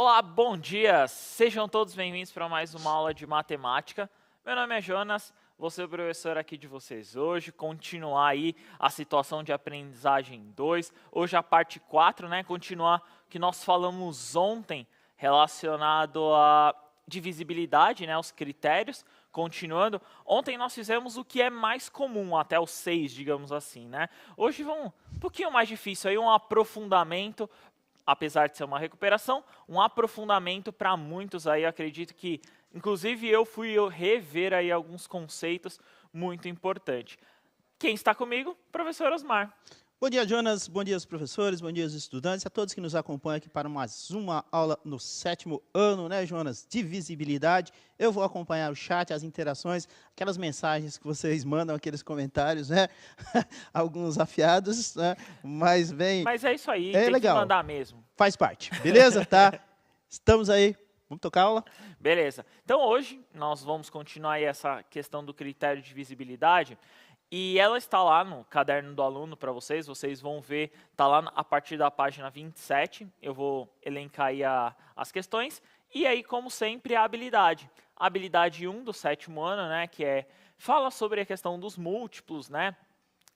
Olá, bom dia! Sejam todos bem-vindos para mais uma aula de matemática. Meu nome é Jonas, vou ser o professor aqui de vocês hoje, continuar aí a situação de aprendizagem 2, hoje a parte 4, né? Continuar o que nós falamos ontem relacionado à divisibilidade, né? Os critérios. Continuando, ontem nós fizemos o que é mais comum, até o 6, digamos assim, né? Hoje vamos um pouquinho mais difícil, aí um aprofundamento. Apesar de ser uma recuperação, um aprofundamento para muitos aí, acredito que, inclusive eu fui rever aí alguns conceitos muito importantes. Quem está comigo? Professor Osmar. Bom dia, Jonas. Bom dia aos professores, bom dia aos estudantes, a todos que nos acompanham aqui para mais uma aula no 7º ano, né, Jonas? Divisibilidade. Eu vou acompanhar o chat, as interações, aquelas mensagens que vocês mandam, aqueles comentários, né? Alguns afiados, né? Mas bem... Mas é isso aí, é tem legal. que mandar mesmo. Faz parte, beleza? Tá? Estamos aí. Vamos tocar a aula? Beleza. Então hoje nós vamos continuar aí essa questão do critério de divisibilidade. E ela está lá no caderno do aluno para vocês vão ver, está lá a partir da página 27, eu vou elencar aí as questões, e aí, como sempre, a habilidade. A habilidade 1 do 7º ano, né, que fala sobre a questão dos múltiplos, né,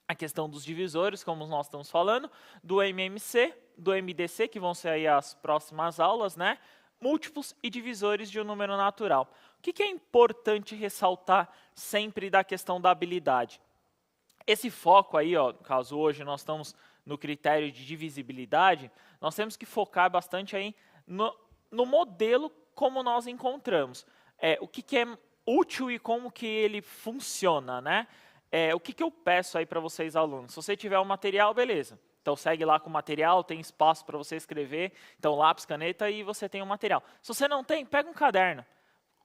a questão dos divisores, como nós estamos falando, do MMC, do MDC, que vão ser aí as próximas aulas, né, múltiplos e divisores de um número natural. O que é importante ressaltar sempre da questão da habilidade? Esse foco aí, ó, no caso hoje nós estamos no critério de divisibilidade, nós temos que focar bastante aí no modelo como nós encontramos. O que é útil e como que ele funciona, né? O que eu peço aí para vocês, alunos? Se você tiver um material, beleza. Então segue lá com o material, tem espaço para você escrever, então lápis, caneta e você tem um material. Se você não tem, pega um caderno.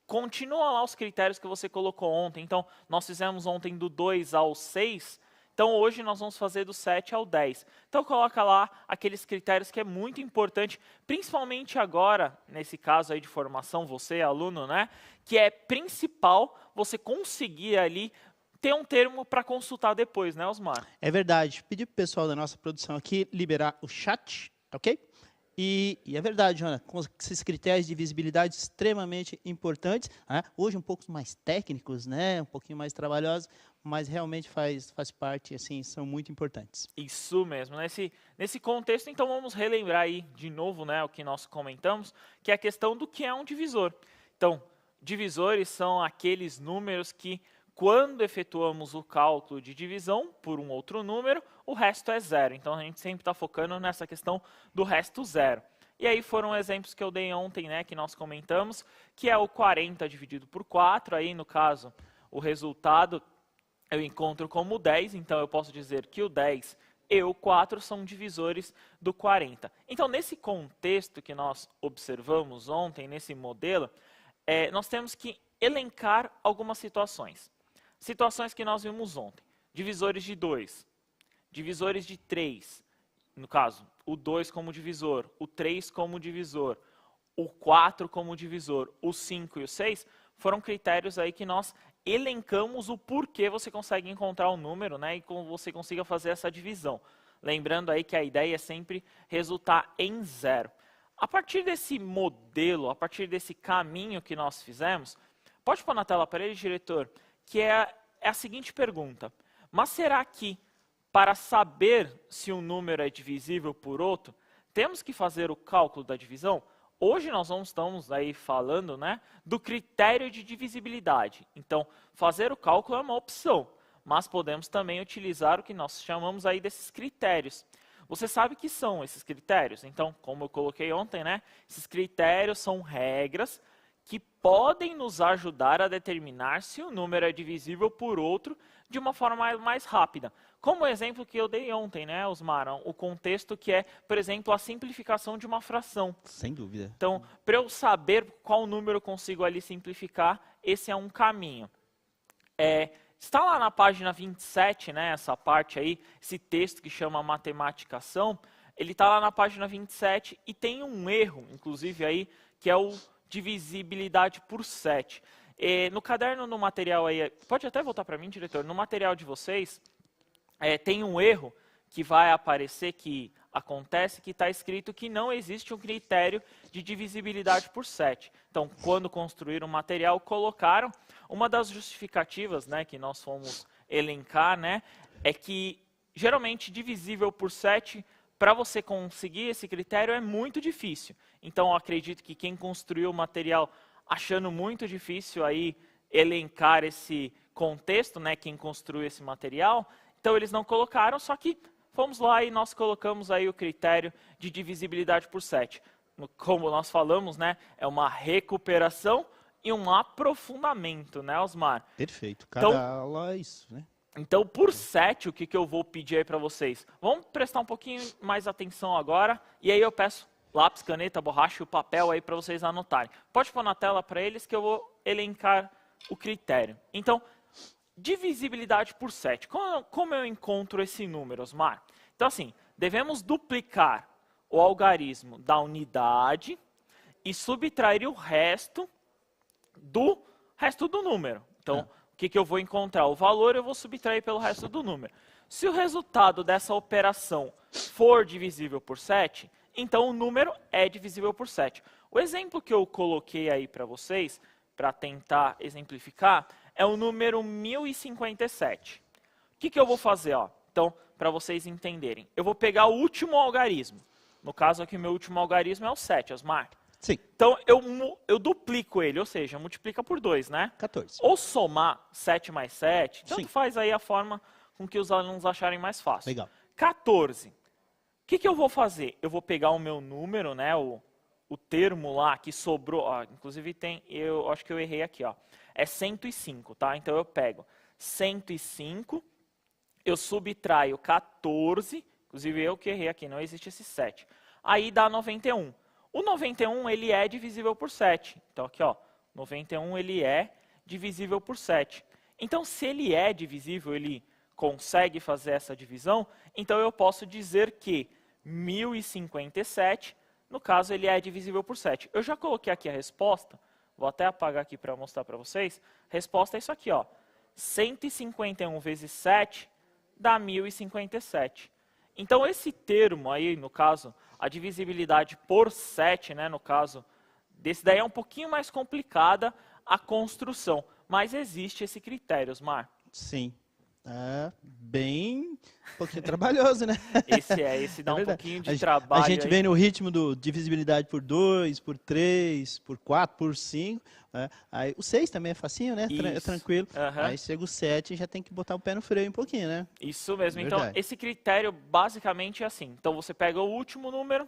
Continua lá os critérios que você colocou ontem. Então, nós fizemos ontem do 2 ao 6. Então, hoje nós vamos fazer do 7 ao 10. Então, coloca lá aqueles critérios que é muito importante, principalmente agora, nesse caso aí de formação, você, aluno, né? Que é principal você conseguir ali ter um termo para consultar depois, né, Osmar? É verdade. Pedi para o pessoal da nossa produção aqui liberar o chat, ok? E é verdade, Jonas, com esses critérios de visibilidade extremamente importantes, né? Hoje um pouco mais técnicos, né? Um pouquinho mais trabalhosos, mas realmente faz parte, assim, são muito importantes. Isso mesmo. Nesse contexto, então, vamos relembrar aí de novo, né, o que nós comentamos, que é a questão do que é um divisor. Então, divisores são aqueles números que, quando efetuamos o cálculo de divisão por um outro número, o resto é zero. Então, a gente sempre está focando nessa questão do resto zero. E aí foram exemplos que eu dei ontem, né, que nós comentamos, que é o 40 dividido por 4. Aí, no caso, o resultado eu encontro como 10. Então, eu posso dizer que o 10 e o 4 são divisores do 40. Então, nesse contexto que nós observamos ontem, nesse modelo, nós temos que elencar algumas situações. Situações que nós vimos ontem. Divisores de 2, divisores de 3, no caso, o 2 como divisor, o 3 como divisor, o 4 como divisor, o 5 e o 6, foram critérios aí que nós elencamos o porquê você consegue encontrar um número, né, e como você consiga fazer essa divisão. Lembrando aí que a ideia é sempre resultar em zero. A partir desse modelo, a partir desse caminho que nós fizemos, pode pôr na tela para ele, diretor, que é a seguinte pergunta: mas será que, para saber se um número é divisível por outro, temos que fazer o cálculo da divisão? Hoje nós não estamos aí falando, né, do critério de divisibilidade. Então, fazer o cálculo é uma opção, mas podemos também utilizar o que nós chamamos aí desses critérios. Você sabe o que são esses critérios? Então, como eu coloquei ontem, né, esses critérios são regras que podem nos ajudar a determinar se o número é divisível por outro de uma forma mais rápida. Como o exemplo que eu dei ontem, né, Osmar? O contexto que é, por exemplo, a simplificação de uma fração. Sem dúvida. Então, para eu saber qual número eu consigo ali simplificar, esse é um caminho. Está lá na página 27, né, essa parte aí, esse texto que chama Matematicação, ele está lá na página 27 e tem um erro, inclusive aí, que é o divisibilidade por 7. No caderno, no material aí, pode até voltar para mim, diretor, no material de vocês, tem um erro que vai aparecer, que acontece, que está escrito que não existe um critério de divisibilidade por 7. Então, quando construíram o material, colocaram, uma das justificativas, né, que nós fomos elencar, né, é que geralmente divisível por 7, para você conseguir esse critério é muito difícil. Então, eu acredito que quem construiu o material achando muito difícil aí elencar esse contexto, né, quem construiu esse material, então eles não colocaram, só que fomos lá e nós colocamos aí o critério de divisibilidade por 7. Como nós falamos, né, é uma recuperação e um aprofundamento, né, Osmar? Perfeito. Cada aula é isso, né? Então, por 7, o que eu vou pedir aí para vocês? Vamos prestar um pouquinho mais atenção agora, e aí eu peço lápis, caneta, borracha e o papel aí para vocês anotarem. Pode pôr na tela para eles que eu vou elencar o critério. Então, divisibilidade por 7. Como eu encontro esse número, Osmar? Então, assim, devemos duplicar o algarismo da unidade e subtrair o resto do número. Então, o que eu vou encontrar? O valor eu vou subtrair pelo resto do número. Se o resultado dessa operação for divisível por 7, então o número é divisível por 7. O exemplo que eu coloquei aí para vocês, para tentar exemplificar, é o número 1057. O que eu vou fazer? Ó? Então, para vocês entenderem, eu vou pegar o último algarismo. No caso aqui, o meu último algarismo é o 7, Osmar. Sim. Então, eu duplico ele, ou seja, multiplica por 2, né? 14. Ou somar 7 mais 7, tanto Sim. faz aí a forma com que os alunos acharem mais fácil. Legal. 14. O que eu vou fazer? Eu vou pegar o meu número, né, o termo lá que sobrou, ó, inclusive eu acho que eu errei aqui, ó, é 105, tá? Então eu pego 105, eu subtraio 14, inclusive eu que errei aqui, não existe esse 7. Aí dá 91. O 91, ele é divisível por 7. Então, aqui, ó, 91, ele é divisível por 7. Então, se ele é divisível, ele consegue fazer essa divisão, então eu posso dizer que 1057, no caso, ele é divisível por 7. Eu já coloquei aqui a resposta, vou até apagar aqui para mostrar para vocês. A resposta é isso aqui, ó. 151 vezes 7 dá 1057. Então, esse termo aí, no caso, a divisibilidade por 7, né, no caso, desse daí é um pouquinho mais complicada a construção, mas existe esse critério, Osmar. Sim. É bem um pouquinho trabalhoso, né? Esse dá um pouquinho de trabalho. A gente vem no ritmo do divisibilidade por 2, por 3, por 4, por 5. Né? Aí, o 6 também é facinho, né? É tranquilo. Aí chega o 7 e já tem que botar o pé no freio um pouquinho, né? Isso mesmo. Então, esse critério basicamente é assim. Então, você pega o último número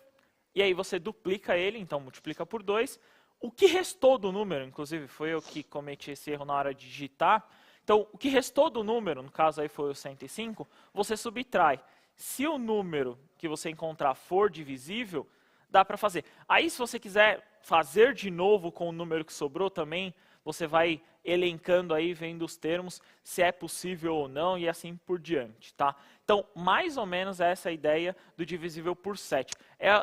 e aí você duplica ele, então multiplica por 2. O que restou do número, inclusive foi eu que cometi esse erro na hora de digitar. Então, o que restou do número, no caso aí foi o 105, você subtrai. Se o número que você encontrar for divisível, dá para fazer. Aí, se você quiser fazer de novo com o número que sobrou também, você vai elencando aí, vendo os termos, se é possível ou não, e assim por diante, tá? Então, mais ou menos essa é a ideia do divisível por 7.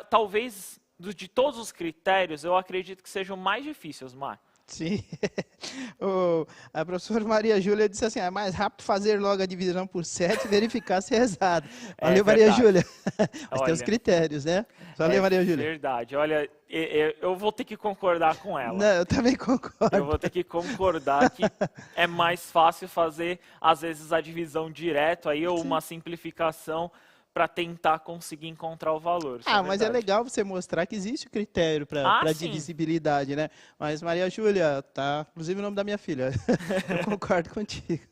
Talvez, de todos os critérios, eu acredito que seja o mais difícil, Osmar. Sim. A professora Maria Júlia disse assim, é mais rápido fazer logo a divisão por 7 e verificar se é exato. Valeu, Maria Júlia. Mas tem os critérios, né? Valeu, Maria Júlia. Verdade. Olha, eu vou ter que concordar com ela. Não, eu também concordo. Eu vou ter que concordar que é mais fácil fazer, às vezes, a divisão direto aí, ou uma simplificação para tentar conseguir encontrar o valor. Mas é legal você mostrar que existe o critério para divisibilidade, né? Mas, Maria Júlia, tá inclusive o nome da minha filha. Eu concordo contigo.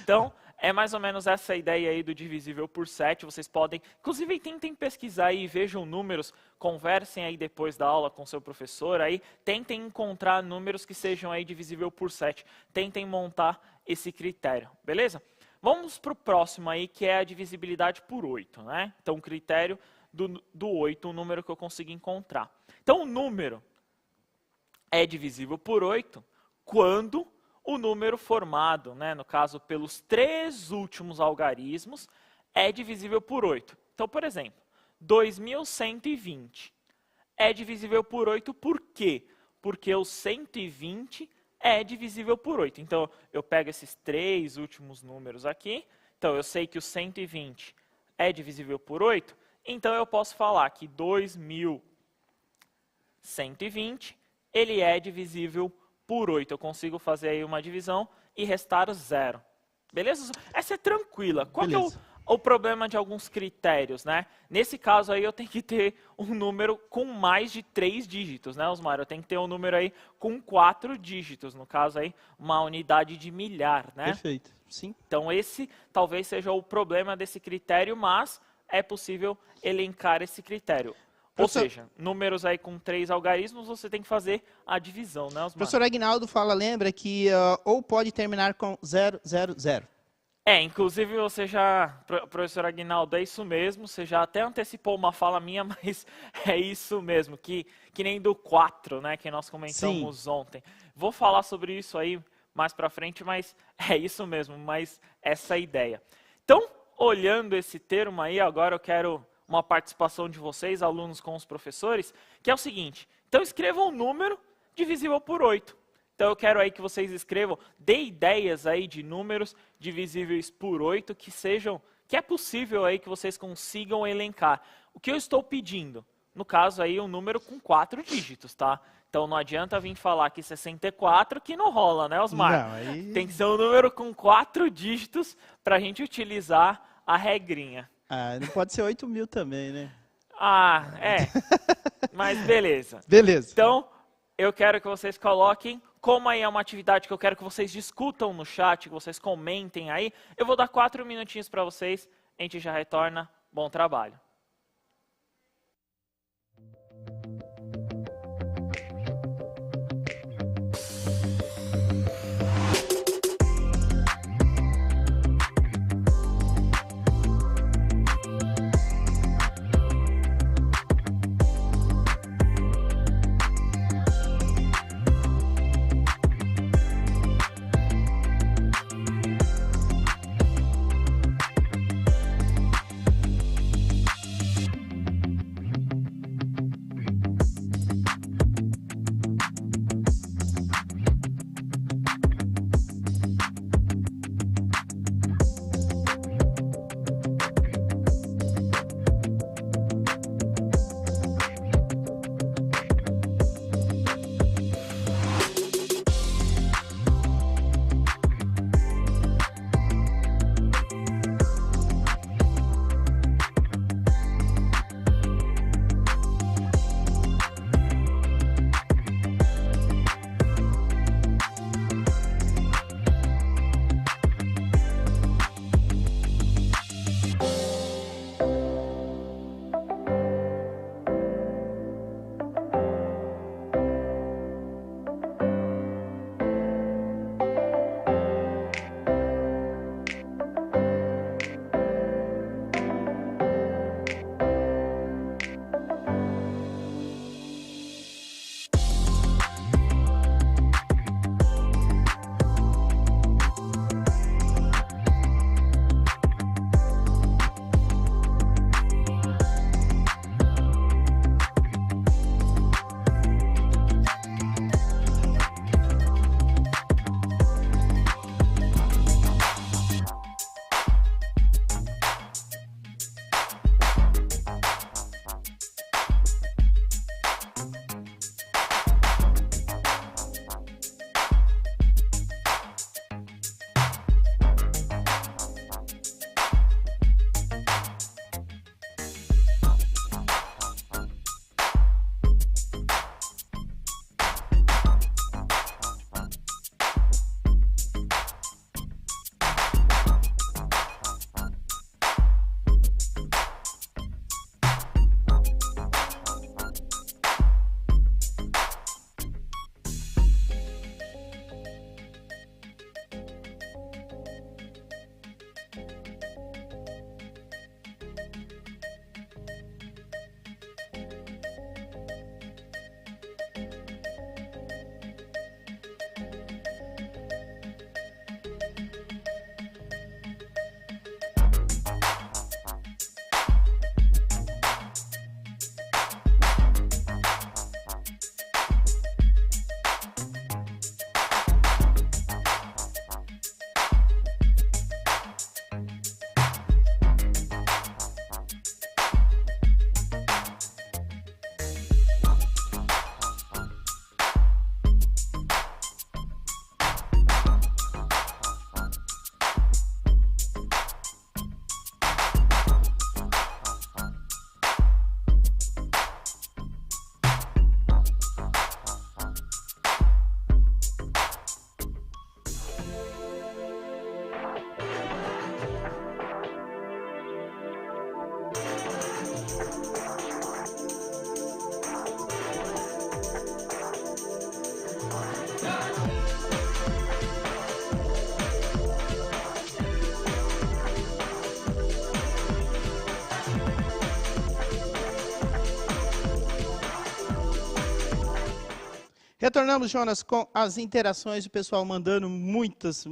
Então, é mais ou menos essa ideia aí do divisível por 7. Vocês podem, inclusive, tentem pesquisar aí, vejam números, conversem aí depois da aula com seu professor, aí tentem encontrar números que sejam aí divisível por 7. Tentem montar esse critério, beleza? Vamos para o próximo aí, que é a divisibilidade por 8, né? Então, o critério do 8, o número que eu consegui encontrar. Então, o número é divisível por 8 quando o número formado, né, no caso, pelos 3 últimos algarismos, é divisível por 8. Então, por exemplo, 2120 é divisível por 8 por quê? Porque o 120 é divisível por 8. Então, eu pego esses 3 últimos números aqui. Então, eu sei que o 120 é divisível por 8, então eu posso falar que 2120 ele é divisível por 8. Eu consigo fazer aí uma divisão e restar 0. Beleza? Essa é tranquila. Qual que é o problema de alguns critérios, né? Nesse caso aí eu tenho que ter um número com mais de 3 dígitos, né, Osmar? Eu tenho que ter um número aí com 4 dígitos, no caso aí uma unidade de milhar, né? Perfeito, sim. Então esse talvez seja o problema desse critério, mas é possível elencar esse critério. Ou seja, números aí com 3 algarismos, você tem que fazer a divisão, né, Osmar? O professor Aguinaldo lembra que ou pode terminar com 000. Inclusive você já, professor Aguinaldo, é isso mesmo, você já até antecipou uma fala minha, mas é isso mesmo, que nem do 4, né, que nós comentamos ontem. Vou falar sobre isso aí mais pra frente, mas é isso mesmo, mas essa é a ideia. Então, olhando esse termo aí, agora eu quero uma participação de vocês, alunos com os professores, que é o seguinte, então escrevam um número divisível por 8. Então eu quero aí que vocês escrevam, dê ideias aí de números divisíveis por 8 que é possível aí que vocês consigam elencar. O que eu estou pedindo? No caso aí um número com 4 dígitos, tá? Então não adianta vir falar que 64 que não rola, né, Osmar? Não, aí... Tem que ser um número com 4 dígitos para a gente utilizar a regrinha. Não pode ser 8.000 também, né? Mas beleza. Beleza. Então, eu quero que vocês coloquem, como aí é uma atividade que eu quero que vocês discutam no chat, que vocês comentem aí, eu vou dar 4 minutinhos para vocês, a gente já retorna. Bom trabalho. Retornamos, Jonas, com as interações, o pessoal mandando muitas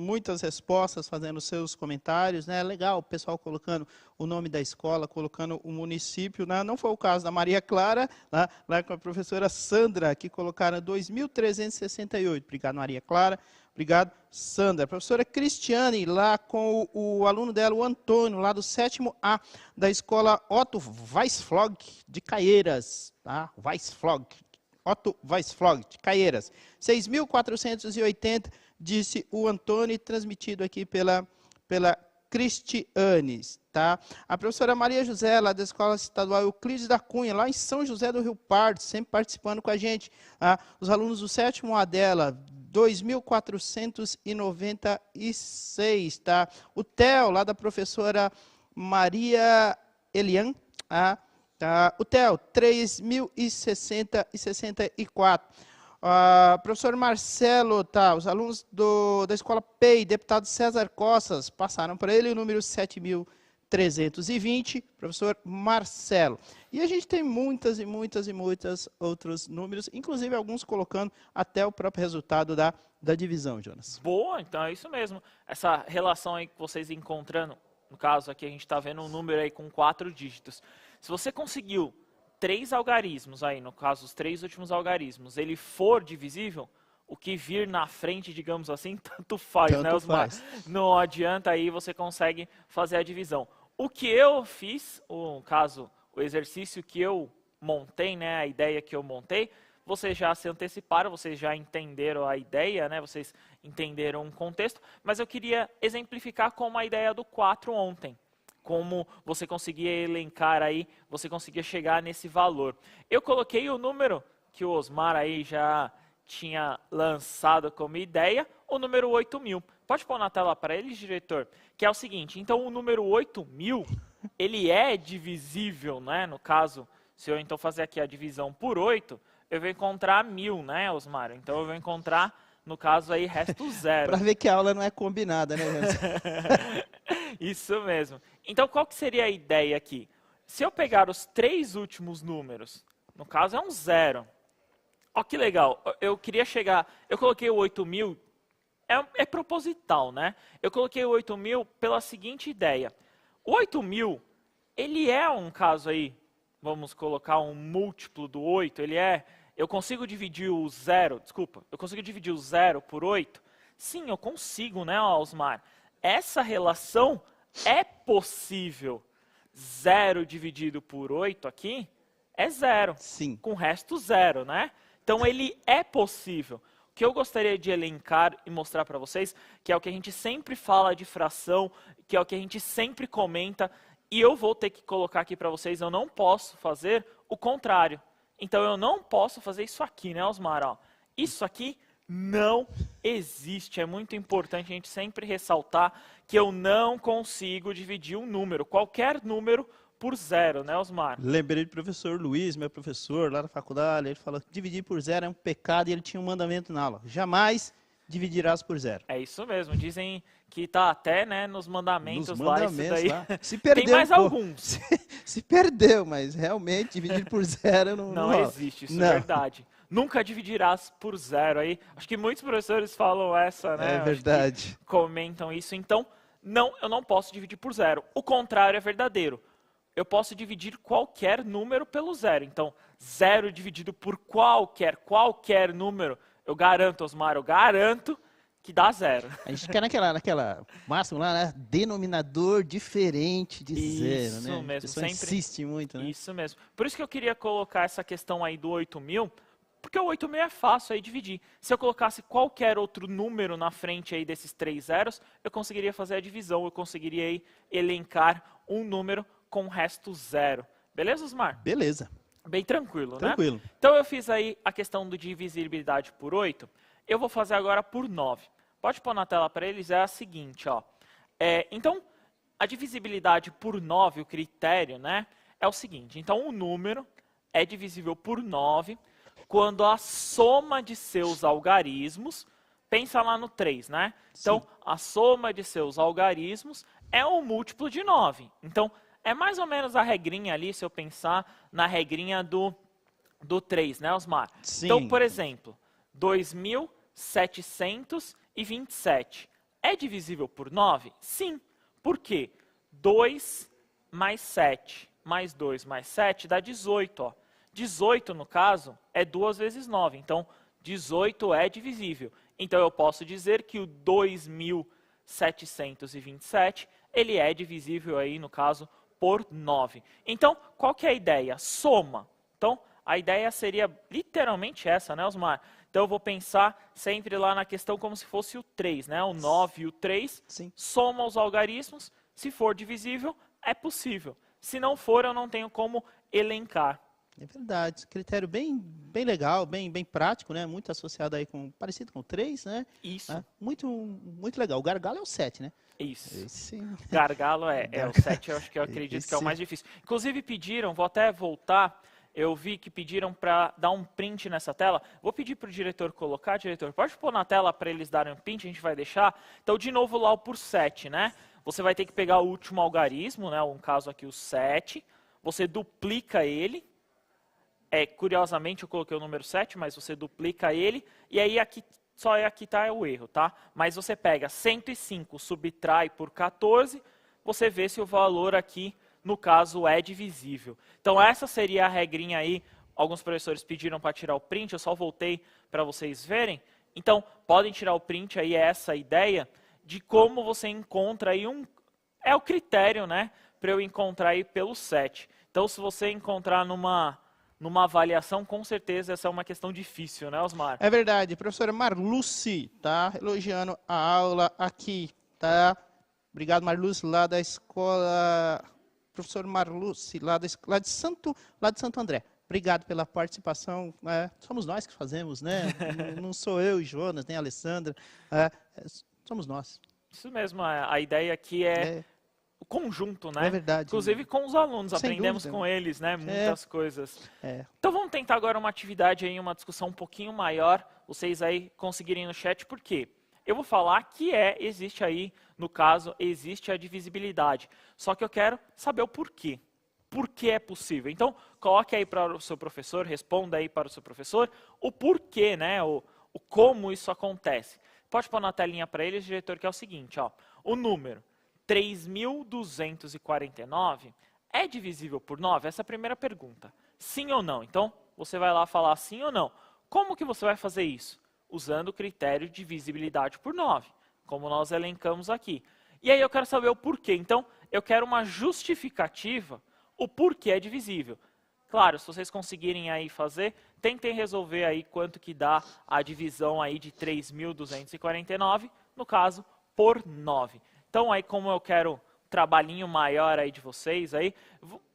respostas, fazendo seus comentários, né? Legal, o pessoal colocando o nome da escola, colocando o município, né? Não foi o caso da Maria Clara, lá com a professora Sandra, que colocaram 2.368. Obrigado, Maria Clara. Obrigado, Sandra. A professora Cristiane, lá com o aluno dela, o Antônio, lá do 7º A, da escola Otto Weisflog, de Caieiras, tá? Otto Weisflog, de Caieiras. 6.480, disse o Antônio, transmitido aqui pela Cristiane, tá? A professora Maria José, lá da Escola Estadual Euclides da Cunha, lá em São José do Rio Pardo, sempre participando com a gente. Tá? Os alunos do 7º A dela, 2.496, tá? O Theo, lá da professora Maria Elian, tá? O Theo, 3.060,64. Professor Marcelo, tá? Os alunos da Escola PEI, deputado César Costas, passaram para ele o número 7.320, professor Marcelo. E a gente tem muitas outros números, inclusive alguns colocando até o próprio resultado da divisão, Jonas. Boa, então é isso mesmo. Essa relação aí que vocês encontrando, no caso aqui a gente está vendo um número aí com 4 dígitos. Se você conseguiu 3 algarismos aí, no caso os 3 últimos algarismos, ele for divisível, o que vir na frente, digamos assim, tanto faz, né, Osmar? Não adianta, aí você consegue fazer a divisão. O que eu fiz, o exercício que eu montei, né, a ideia que eu montei, vocês já se anteciparam, vocês já entenderam a ideia, né, vocês entenderam o contexto, mas eu queria exemplificar como a ideia do 4 ontem. Como você conseguia elencar aí, você conseguia chegar nesse valor. Eu coloquei o número que o Osmar aí já tinha lançado como ideia, o número 8.000. Pode pôr na tela para eles, diretor? Que é o seguinte, então o número 8.000, ele é divisível, né? No caso, se eu então fazer aqui a divisão por 8, eu vou encontrar 1.000, né, Osmar? Então eu vou encontrar, no caso aí, resto 0. Para ver que a aula não é combinada, né, Jonas? Isso mesmo. Então, qual que seria a ideia aqui? Se eu pegar os 3 últimos números, no caso é um 0. Ó, que legal. Eu queria chegar... Eu coloquei o 8.000, é proposital, né? Eu coloquei o 8.000 pela seguinte ideia. O 8.000, ele é um caso aí, vamos colocar um múltiplo do 8, ele é... Eu consigo dividir o 0, eu consigo dividir o 0 por 8? Sim, eu consigo, né, Osmar? Essa relação é possível. 0 dividido por 8 aqui é 0. Sim. Com o resto 0, né? Então ele é possível. O que eu gostaria de elencar e mostrar para vocês, que é o que a gente sempre fala de fração, que é o que a gente sempre comenta, e eu vou ter que colocar aqui para vocês, eu não posso fazer o contrário. Então eu não posso fazer isso aqui, né, Osmar? Ó, isso aqui não existe. É muito importante a gente sempre ressaltar que eu não consigo dividir um número, qualquer número, por 0, né, Osmar? Lembrei do professor Luiz, meu professor lá na faculdade, ele falou que dividir por 0 é um pecado e ele tinha um mandamento na aula. Jamais dividirás por 0. É isso mesmo, dizem que está até, né, nos mandamentos lá, isso daí. Lá. Se perdeu, tem mais alguns. Se perdeu, mas realmente dividir por 0 não existe, isso é verdade. Nunca dividirás por 0 aí. Acho que muitos professores falam essa, né? É verdade. Comentam isso. Então, não, eu não posso dividir por 0. O contrário é verdadeiro. Eu posso dividir qualquer número pelo 0. Então, 0 dividido por qualquer número, eu garanto, Osmar, eu garanto que dá 0. A gente quer naquela máxima lá, né? Denominador diferente de 0, né? Isso mesmo. Sempre insiste muito, né? Isso mesmo. Por isso que eu queria colocar essa questão aí do 8.000, porque o 8.000 é fácil aí dividir. Se eu colocasse qualquer outro número na frente aí desses 3 zeros, eu conseguiria fazer a divisão, eu conseguiria aí elencar um número com o resto 0. Beleza, Osmar? Beleza. Bem tranquilo, Tranquilo. Né? Então eu fiz aí a questão do divisibilidade por 8, eu vou fazer agora por 9. Pode pôr na tela para eles, é a seguinte, ó. Então, a divisibilidade por 9, o critério, né, é o seguinte. Então, o número é divisível por 9 quando a soma de seus algarismos, pensa lá no 3, né? Então, sim, a soma de seus algarismos é um múltiplo de 9. Então, é mais ou menos a regrinha ali, se eu pensar na regrinha do 3, né, Osmar? Sim. Então, por exemplo, 2.727 é divisível por 9? Sim. Por quê? 2 mais 7, mais 2 mais 7 dá 18. Ó. 18, no caso, é 2 vezes 9. Então, 18 é divisível. Então, eu posso dizer que o 2.727, ele é divisível aí, no caso, por 9. Então, qual que é a ideia? Soma. Então, a ideia seria literalmente essa, né, Osmar? Então, eu vou pensar sempre lá na questão como se fosse o 3, né? O 9 e o 3, Sim. soma os algarismos. Se for divisível, é possível. Se não for, eu não tenho como elencar. É verdade. Critério bem legal, bem prático, né? Muito associado aí parecido com o 3, né? Isso. É, muito legal. O gargalo é o 7, né? Isso. Esse... Gargalo é o 7, eu acredito que é o mais difícil. Inclusive pediram, vou até voltar, eu vi que pediram para dar um print nessa tela. Vou pedir para o diretor colocar. Diretor, pode pôr na tela para eles darem um print, a gente vai deixar. Então, de novo, lá o por 7, né? Você vai ter que pegar o último algarismo, né? No caso aqui o 7. Você duplica ele. Curiosamente, eu coloquei o número 7, mas você duplica ele. E aí, aqui está o erro, tá? Mas você pega 105, subtrai por 14, você vê se o valor aqui, no caso, é divisível. Então, essa seria a regrinha aí. Alguns professores pediram para tirar o print, eu só voltei para vocês verem. Então, podem tirar o print aí, essa ideia de como você encontra aí é o critério, né, para eu encontrar aí pelo 7. Então, se você encontrar numa avaliação, com certeza essa é uma questão difícil, né, Osmar? É verdade. Professora Marluce, tá elogiando a aula aqui, tá? Obrigado, Marluce, lá da escola... Professor Marluce, lá de Santo André. Obrigado pela participação. Somos nós que fazemos, né? Não sou eu, Jonas, nem a Alessandra. Somos nós. Isso mesmo, a ideia aqui é o conjunto, né? É verdade. Inclusive com os alunos, Sem aprendemos dúvida. com eles, né? Muitas coisas. É. Então vamos tentar agora uma atividade aí, uma discussão um pouquinho maior, vocês aí conseguirem no chat, por quê? Eu vou falar que existe aí, no caso, existe a divisibilidade. Só que eu quero saber o porquê. Por que é possível? Então, coloque aí para o seu professor, responda aí para o seu professor o porquê, né? O como isso acontece. Pode pôr na telinha para eles, diretor, que é o seguinte, ó. O número 3.249 é divisível por 9? Essa é a primeira pergunta. Sim ou não? Então, você vai lá falar sim ou não. Como que você vai fazer isso? Usando o critério de divisibilidade por 9, como nós elencamos aqui. E aí eu quero saber o porquê. Então, eu quero uma justificativa, o porquê é divisível. Claro, se vocês conseguirem aí fazer, tentem resolver aí quanto que dá a divisão aí de 3.249, no caso, por 9. Então, aí como eu quero um trabalhinho maior aí de vocês, aí,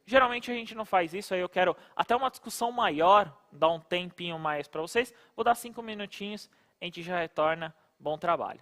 geralmente a gente não faz isso, aí eu quero até uma discussão maior, dar um tempinho mais para vocês. Vou dar 5 minutinhos, a gente já retorna. Bom trabalho.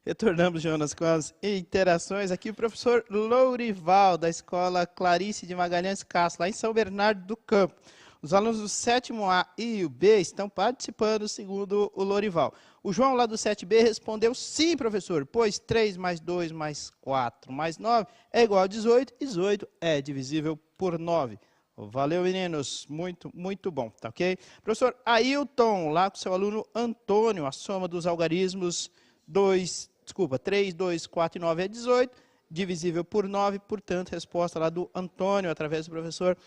Retornamos, Jonas, com as interações. Aqui o professor Lourival, da Escola Clarice de Magalhães Castro, lá em São Bernardo do Campo. Os alunos do 7º A e o B estão participando, segundo o Lourival. O João, lá do 7B, respondeu sim, professor, pois 3 mais 2 mais 4 mais 9 é igual a 18, e 18 é divisível por 9. Valeu, meninos. Muito, muito bom, tá ok? Professor Ailton, lá com seu aluno Antônio, a soma dos algarismos 3, 2, 4 e 9 é 18, divisível por 9, portanto, resposta lá do Antônio, através do professor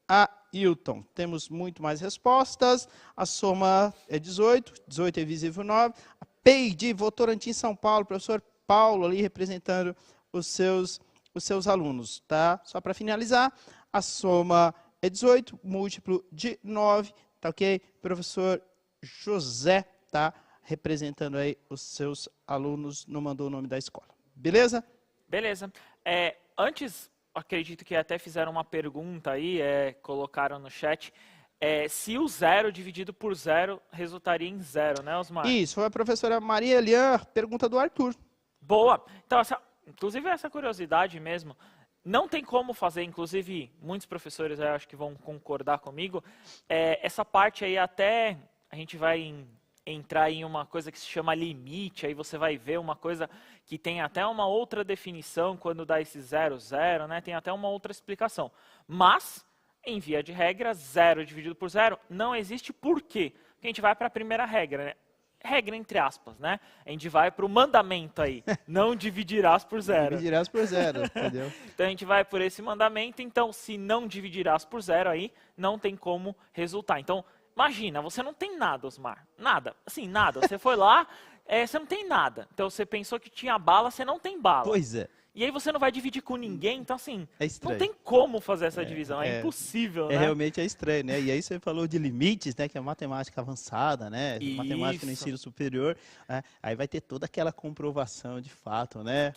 Ailton. Temos muito mais respostas, a soma é 18, 18 é divisível por 9, a Peide, Votorantim, São Paulo, professor Paulo ali representando os seus alunos, tá? Só para finalizar, a soma é 18, múltiplo de 9, tá ok? Professor José, tá? Representando aí os seus alunos, não mandou o nome da escola. Beleza? Beleza. Antes, acredito que até fizeram uma pergunta aí, colocaram no chat, se o 0 dividido por 0 resultaria em 0, né, Osmar? Isso, foi a professora Maria Elian, pergunta do Arthur. Boa. Então, inclusive essa curiosidade mesmo, não tem como fazer, inclusive muitos professores eu acho que vão concordar comigo, essa parte aí até a gente vai entrar em uma coisa que se chama limite, aí você vai ver uma coisa que tem até uma outra definição quando dá esse 0, 0, né? Tem até uma outra explicação. Mas, em via de regra, 0 dividido por 0 não existe por quê? Porque a gente vai para a primeira regra, né? Regra entre aspas, né? A gente vai para o mandamento aí, não dividirás por 0. Dividirás por 0, entendeu? Então a gente vai por esse mandamento, então se não dividirás por 0 aí, não tem como resultar. Então, imagina, você não tem nada, Osmar. Nada. Assim, nada. Você foi lá, você não tem nada. Então, você pensou que tinha bala, você não tem bala. Pois é. E aí você não vai dividir com ninguém, então assim, estranho. Não tem como fazer essa divisão, é impossível, né? Realmente é estranho, né? E aí você falou de limites, né? Que é matemática avançada, né? Isso. Matemática no ensino superior. Né? Aí vai ter toda aquela comprovação de fato, né?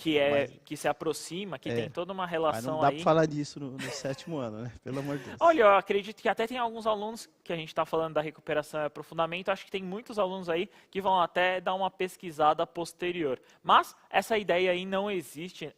Que se aproxima, que tem toda uma relação aí. Mas não dá para falar disso no 7º ano, né? Pelo amor de Deus. Olha, eu acredito que até tem alguns alunos, que a gente está falando da recuperação e aprofundamento, acho que tem muitos alunos aí que vão até dar uma pesquisada posterior. Mas essa ideia aí não existe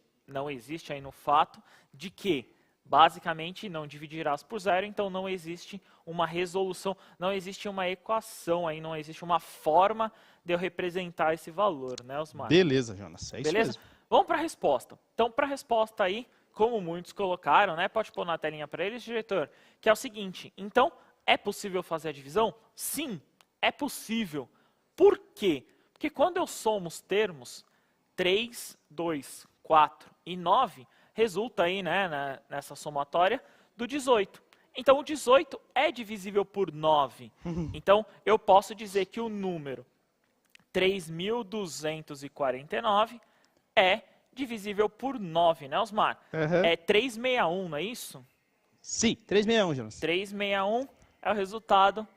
aí no fato de que, basicamente, não dividirás por 0, então não existe uma resolução, não existe uma equação aí, não existe uma forma de eu representar esse valor, né, Osmar? Beleza, Jonas, é isso mesmo. Vamos para a resposta. Então, para a resposta aí, como muitos colocaram, né, pode pôr na telinha para eles, diretor, que é o seguinte, então, é possível fazer a divisão? Sim, é possível. Por quê? Porque quando eu somo os termos 3, 2, 4 e 9, resulta aí, né, nessa somatória do 18. Então, o 18 é divisível por 9. Então, eu posso dizer que o número 3.249 é divisível por 9, né, Osmar? É 361, não é isso? Sim, 361, Jonas. 361 é o resultado,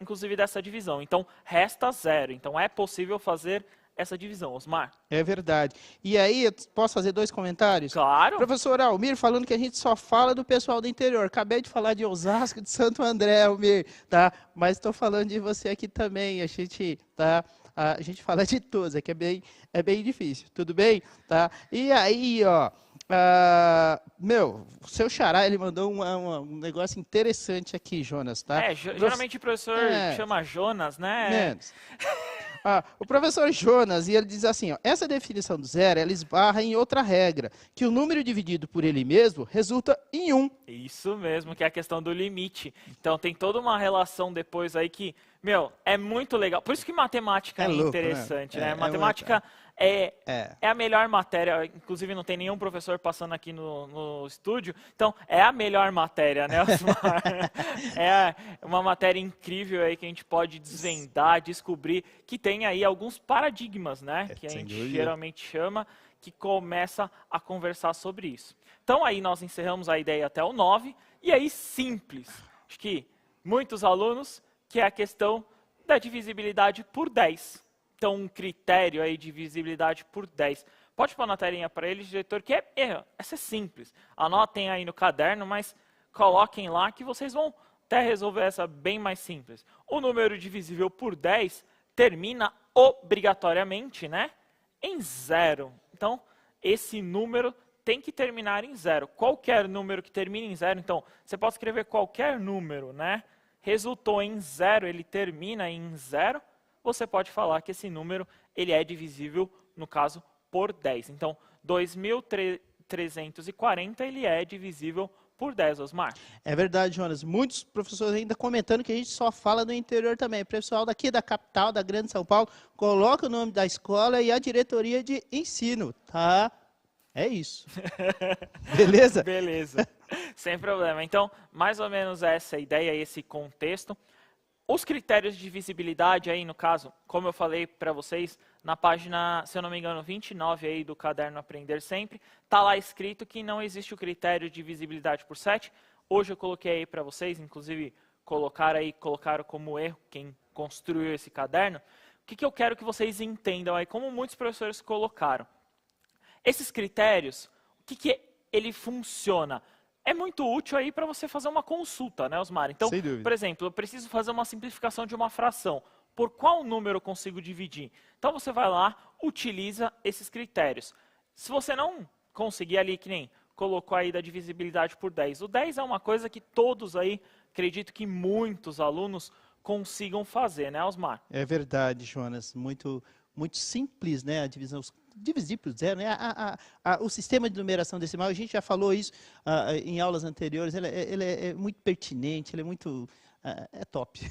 inclusive dessa divisão. Então, resta 0. Então, é possível fazer essa divisão, Osmar. É verdade. E aí, eu posso fazer 2 comentários? Claro. Professor Almir falando que a gente só fala do pessoal do interior. Acabei de falar de Osasco, de Santo André, Almir, tá? Mas estou falando de você aqui também. A gente fala de todos, é que é bem difícil, tudo bem? Tá? E aí, ó, o seu xará, ele mandou um negócio interessante aqui, Jonas, tá? Geralmente o professor chama Jonas, né? Menos. O professor Jonas, e ele diz assim, ó, essa definição do zero, ela esbarra em outra regra, que o número dividido por ele mesmo resulta em 1. Isso mesmo, que é a questão do limite. Então tem toda uma relação depois aí que, é muito legal. Por isso que matemática é louco, interessante, né? Matemática é a melhor matéria, inclusive não tem nenhum professor passando aqui no estúdio, então é a melhor matéria, né, Osmar? É uma matéria incrível aí que a gente pode desvendar, descobrir, que tem aí alguns paradigmas, né, que a gente geralmente chama, que começa a conversar sobre isso. Então aí nós encerramos a ideia até o 9, e aí simples, acho que muitos alunos, que é a questão da divisibilidade por 10. Então, um critério aí de divisibilidade por 10. Pode pôr na telinha para eles, diretor, que essa é simples. Anotem aí no caderno, mas coloquem lá que vocês vão até resolver essa bem mais simples. O número divisível por 10 termina obrigatoriamente, né, em 0. Então, esse número tem que terminar em 0. Qualquer número que termine em 0, então, você pode escrever qualquer número, né? Resultou em 0, ele termina em 0, você pode falar que esse número ele é divisível, no caso, por 10. Então, 2.340 ele é divisível por 10, Osmar. É verdade, Jonas. Muitos professores ainda comentando que a gente só fala do interior também. O pessoal daqui da capital, da Grande São Paulo, coloca o nome da escola e a diretoria de ensino, tá? É isso. Beleza? Beleza. Sem problema. Então, mais ou menos essa ideia, esse contexto. Os critérios de visibilidade aí, no caso, como eu falei para vocês, na página, se eu não me engano, 29 aí do caderno Aprender Sempre, está lá escrito que não existe o critério de visibilidade por 7. Hoje eu coloquei aí para vocês, inclusive colocaram como erro quem construiu esse caderno. O que eu quero que vocês entendam aí, como muitos professores colocaram. Esses critérios, o que ele funciona? É muito útil aí para você fazer uma consulta, né, Osmar? Então, por exemplo, eu preciso fazer uma simplificação de uma fração. Por qual número eu consigo dividir? Então, você vai lá, utiliza esses critérios. Se você não conseguir ali, que nem colocou aí da divisibilidade por 10. O 10 é uma coisa que todos aí, acredito que muitos alunos consigam fazer, né, Osmar? É verdade, Jonas. Muito simples, né, a divisão dividir por 0, né? O sistema de numeração decimal, a gente já falou isso em aulas anteriores, ele é muito pertinente, ele é muito é top.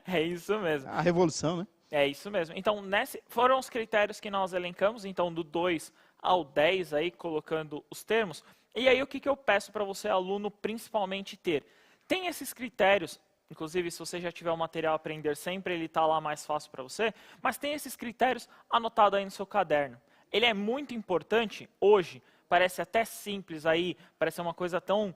É isso mesmo. A revolução, né? É isso mesmo. Então, foram os critérios que nós elencamos, então do 2 ao 10, aí colocando os termos. E aí o que eu peço para você, aluno, principalmente ter? Tem esses critérios. Inclusive, se você já tiver o material Aprender Sempre, ele está lá mais fácil para você. Mas tem esses critérios anotados aí no seu caderno. Ele é muito importante hoje, parece até simples aí, parece uma coisa tão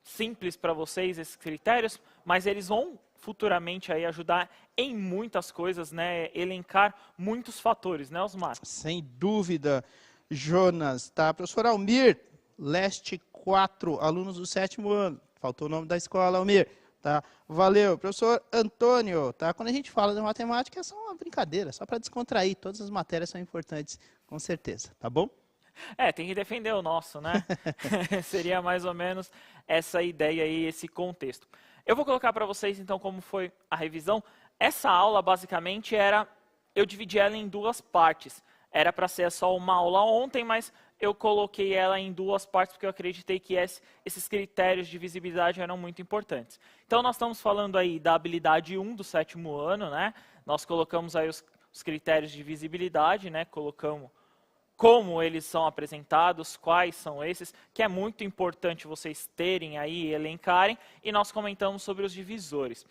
simples para vocês, esses critérios, mas eles vão futuramente aí ajudar em muitas coisas, né? Elencar muitos fatores, né, Osmar? Sem dúvida, Jonas. Tá? Professor Almir, Leste 4, alunos do 7º ano. Faltou o nome da escola, Almir. Tá? Valeu. Professor Antônio, tá? Quando a gente fala de matemática, é só uma brincadeira, só para descontrair. Todas as matérias são importantes, com certeza. Tá bom? Tem que defender o nosso, né? Seria mais ou menos essa ideia aí, esse contexto. Eu vou colocar para vocês, então, como foi a revisão. Essa aula, basicamente, eu dividi ela em 2 partes. Era para ser só uma aula ontem, mas eu coloquei ela em 2 partes porque eu acreditei que esses critérios de visibilidade eram muito importantes. Então, nós estamos falando aí da habilidade 1 do 7º ano, né? Nós colocamos aí os critérios de visibilidade, né? Colocamos como eles são apresentados, quais são esses, que é muito importante vocês terem aí, elencarem, e nós comentamos sobre os divisores.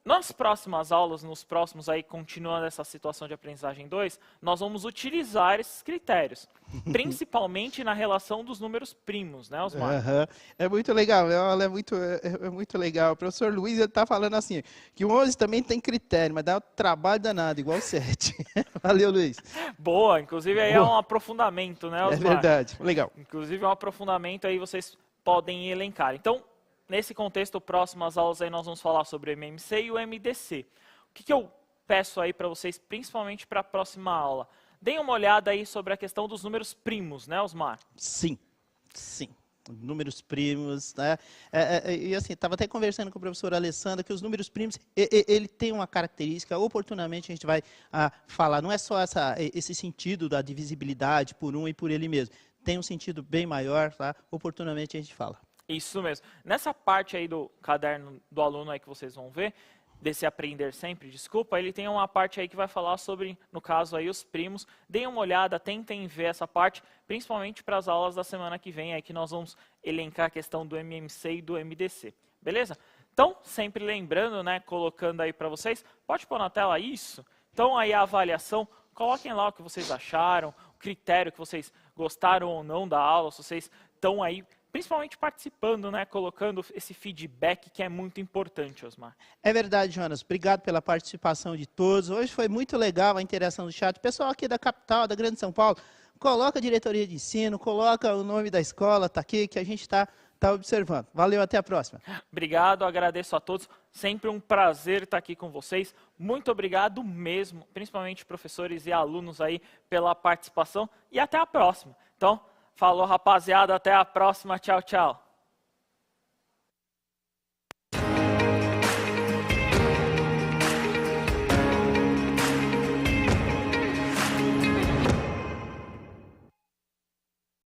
nas próximas aulas, nos próximos aí, continuando essa situação de aprendizagem 2, nós vamos utilizar esses critérios, principalmente na relação dos números primos, né, Osmar? É muito legal, é muito legal. O professor Luiz está falando assim, que o 11 também tem critério, mas dá um trabalho danado, igual o 7. Valeu, Luiz. Boa, inclusive aí é um aprofundamento, né, Osmar? É verdade, legal. Inclusive é um aprofundamento aí, vocês podem elencar. Então, nesse contexto, próximas aulas aí nós vamos falar sobre o MMC e o MDC. O que eu peço aí para vocês, principalmente para a próxima aula? Deem uma olhada aí sobre a questão dos números primos, né, Osmar? Sim. Números primos, né? E assim, estava até conversando com o professor Alessandro que os números primos, ele tem uma característica, oportunamente a gente vai falar, não é só esse sentido da divisibilidade por um e por ele mesmo, tem um sentido bem maior, tá? Oportunamente a gente fala. Isso mesmo. Nessa parte aí do caderno do aluno aí que vocês vão ver, desse aprender sempre, desculpa, ele tem uma parte aí que vai falar sobre, no caso aí, os primos. Deem uma olhada, tentem ver essa parte, principalmente para as aulas da semana que vem, aí que nós vamos elencar a questão do MMC e do MDC. Beleza? Então, sempre lembrando, né, colocando aí para vocês, pode pôr na tela isso? Então, aí a avaliação, coloquem lá o que vocês acharam, o critério que vocês gostaram ou não da aula, se vocês estão aí principalmente participando, né, colocando esse feedback que é muito importante, Osmar. É verdade, Jonas. Obrigado pela participação de todos. Hoje foi muito legal a interação do chat. Pessoal aqui da capital, da Grande São Paulo, coloca a diretoria de ensino, coloca o nome da escola, tá aqui, que a gente está observando. Valeu, até a próxima. Obrigado, agradeço a todos. Sempre um prazer estar aqui com vocês. Muito obrigado mesmo, principalmente professores e alunos aí pela participação e até a próxima. Então, falou, rapaziada. Até a próxima. Tchau, tchau.